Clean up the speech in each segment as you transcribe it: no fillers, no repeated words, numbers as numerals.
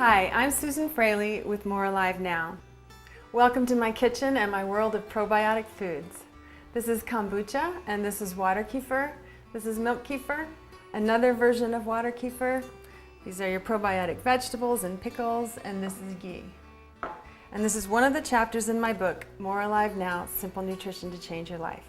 Hi, I'm Susan Fraley with More Alive Now. Welcome to my kitchen and my world of probiotic foods. This is kombucha and this is water kefir. This is milk kefir, another version of water kefir. These are your probiotic vegetables and pickles, and this is ghee. And this is one of the chapters in my book, More Alive Now, Simple Nutrition to Change Your Life.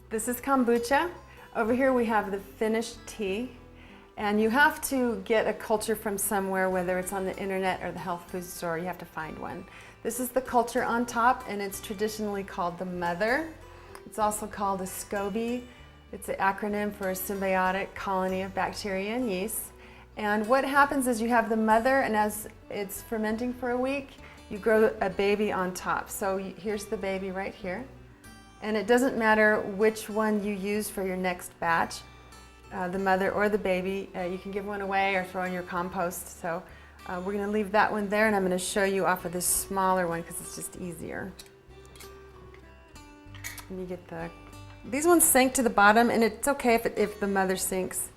This is kombucha. Over here we have the finished tea. And you have to get a culture from somewhere, whether it's on the internet or the health food store, you have to find one. This is the culture on top, and it's traditionally called the mother. It's also called a SCOBY. It's an acronym for a symbiotic colony of bacteria and yeast. And what happens is you have the mother, and as it's fermenting for a week, you grow a baby on top. So here's the baby right here. And it doesn't matter which one you use for your next batch, the mother or the baby. You can give one away or throw in your compost. So we're going to leave that one there, and I'm going to show you off of this smaller one because it's just easier. And you get these ones sink to the bottom, and it's okay if the mother sinks.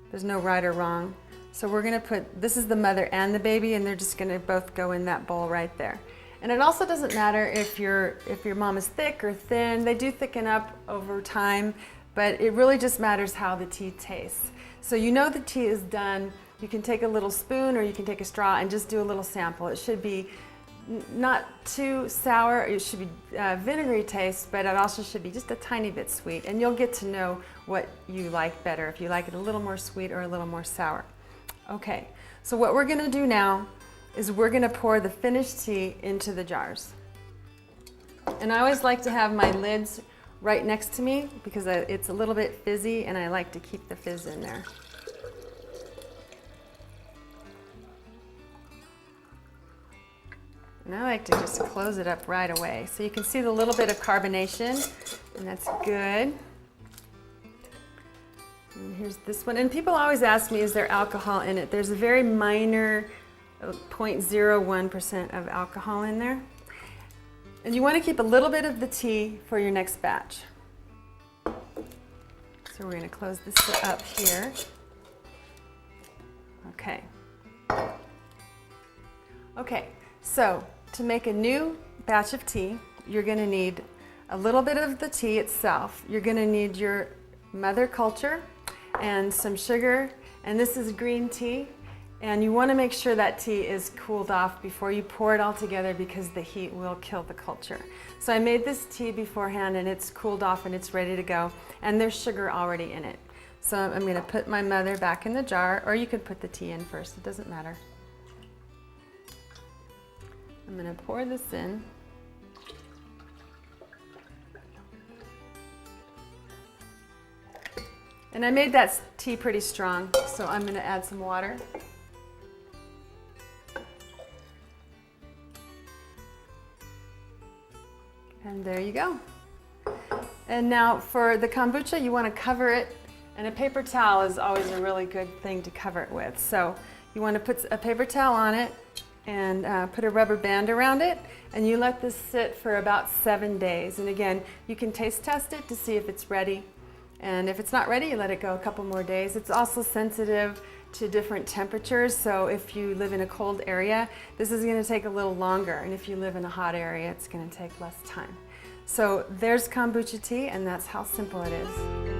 There's no right or wrong. So we're going to put, this is the mother and the baby, and they're just going to both go in that bowl right there. And it also doesn't matter if your mom is thick or thin. They do thicken up over time, but it really just matters how the tea tastes. So you know the tea is done. You can take a little spoon or you can take a straw and just do a little sample. It should be not too sour. It should be vinegary taste, but it also should be just a tiny bit sweet. And you'll get to know what you like better, if you like it a little more sweet or a little more sour. Okay, so what we're gonna do now is we're gonna pour the finished tea into the jars. And I always like to have my lids right next to me because it's a little bit fizzy and I like to keep the fizz in there. And I like to just close it up right away. So you can see the little bit of carbonation, and that's good. And here's this one. And people always ask me, is there alcohol in it? There's a very minor 0.01% of alcohol in there. And you want to keep a little bit of the tea for your next batch. So we're going to close this up here. Okay. Okay, so to make a new batch of tea, you're going to need a little bit of the tea itself. You're going to need your mother culture and some sugar, and this is green tea. And you want to make sure that tea is cooled off before you pour it all together because the heat will kill the culture. So I made this tea beforehand and it's cooled off and it's ready to go. And there's sugar already in it. So I'm going to put my mother back in the jar, or you could put the tea in first, it doesn't matter. I'm going to pour this in. And I made that tea pretty strong, so I'm going to add some water. And there you go. And now for the kombucha, you want to cover it, and a paper towel is always a really good thing to cover it with. So you want to put a paper towel on it and put a rubber band around it, and you let this sit for about 7 days. And again, you can taste test it to see if it's ready. And if it's not ready, you let it go a couple more days. It's also sensitive to different temperatures, so if you live in a cold area, this is going to take a little longer, and if you live in a hot area, it's going to take less time. So there's kombucha tea, and that's how simple it is.